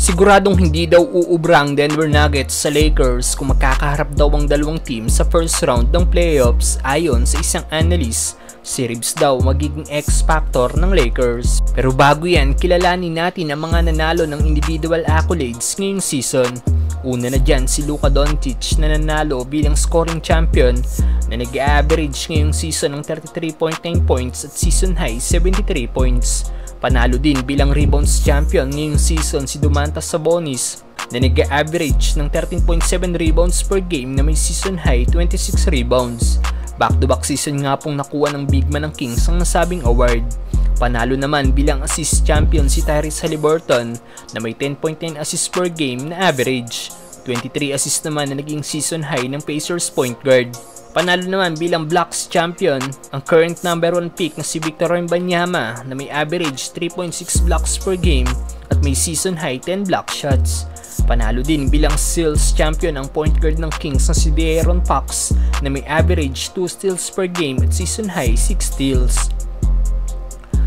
Siguradong hindi daw uubra ang Denver Nuggets sa Lakers kung magkakaharap daw ang dalawang team sa first round ng playoffs ayon sa isang analyst. Si Reeves daw magiging X-factor ng Lakers. Pero bago yan, kilalanin natin ang mga nanalo ng individual accolades ngayong season. Una na dyan si Luka Doncic na nanalo bilang scoring champion na nag-average ngayong season ng 33.9 points at season high 73 points. Panalo din bilang rebounds champion ngayong season si Domantas Sabonis na nag-average ng 13.7 rebounds per game na may season high 26 rebounds. Back-to-back season nga pong nakuha ng big man ng Kings ang nasabing award. Panalo naman bilang assist champion si Tyrese Haliburton na may 10.9 assists per game na average. 23 assists naman na naging season high ng Pacers point guard. Panalo naman bilang blocks champion ang current number 1 pick na si Victor Wembanyama na may average 3.6 blocks per game at may season high 10 block shots. Panalo din bilang steals champion ang point guard ng Kings na si De'Aaron Fox na may average 2 steals per game at season high 6 steals.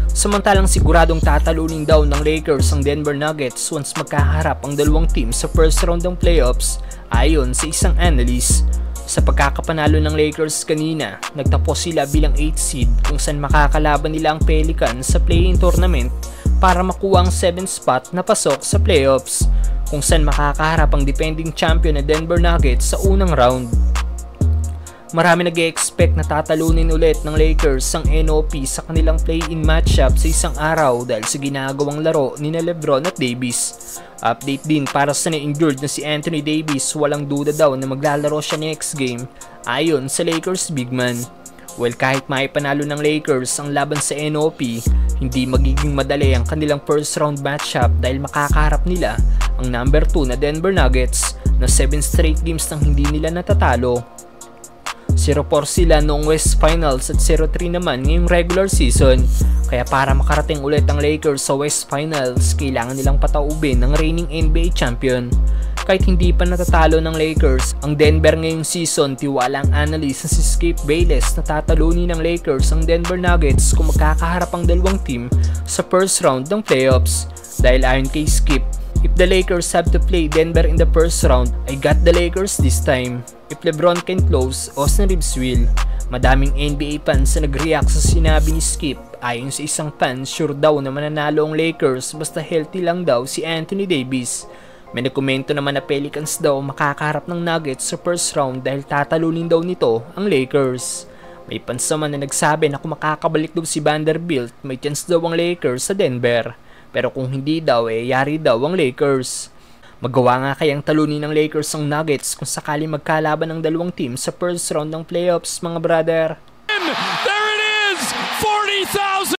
Samantalang siguradong tatalunin daw ng Lakers ang Denver Nuggets once magkaharap ang dalawang team sa first round ng playoffs ayon sa isang analyst. Sa pagkakapanalo ng Lakers kanina, nagtapos sila bilang 8th seed kung saan makakalaban nila ang Pelicans sa play-in tournament para makuha ang 7th spot na pasok sa playoffs, kung saan makakaharap ang defending champion na Denver Nuggets sa unang round. Marami nag-e-expect na tatalunin ulit ng Lakers ang NOP sa kanilang play-in matchup sa isang araw dahil sa ginagawang laro ni LeBron at Davis. Update din para sa na-injured na si Anthony Davis, walang duda daw na maglalaro siya next game ayon sa Lakers big man. Well, kahit maipanalo ng Lakers ang laban sa NOP, hindi magiging madali ang kanilang first round matchup dahil makakaharap nila ang number 2 na Denver Nuggets na 7 straight games nang hindi nila natatalo. 0-4 sila noong West Finals at 0-3 naman ngayong regular season. Kaya para makarating ulit ang Lakers sa West Finals, kailangan nilang pataubin ang reigning NBA champion. Kahit hindi pa natatalo ng Lakers ang Denver ngayong season, tiwala ang analyst na si Skip Bayless na tatalunin ng Lakers ang Denver Nuggets kung magkakaharap ang dalawang team sa first round ng playoffs. Dahil ayon kay Skip, if the Lakers have to play Denver in the first round, I got the Lakers this time. If LeBron can close, Austin Reeves will. Madaming NBA fans na nag-react sa sinabi ni Skip. Ayon sa isang fan, sure daw na mananalo ang Lakers basta healthy lang daw si Anthony Davis. May nagkomento naman na Pelicans daw makakaharap ng Nuggets sa first round dahil tatalunin daw nito ang Lakers. May fans naman na nagsabi na kung makakabalik daw si Vanderbilt, may chance daw ang Lakers sa Denver. Pero kung hindi daw, yari daw ang Lakers. Magawa nga kayang talunin ng Lakers ang Nuggets kung sakali magkalaban ng dalawang team sa first round ng playoffs, mga brother? There it is!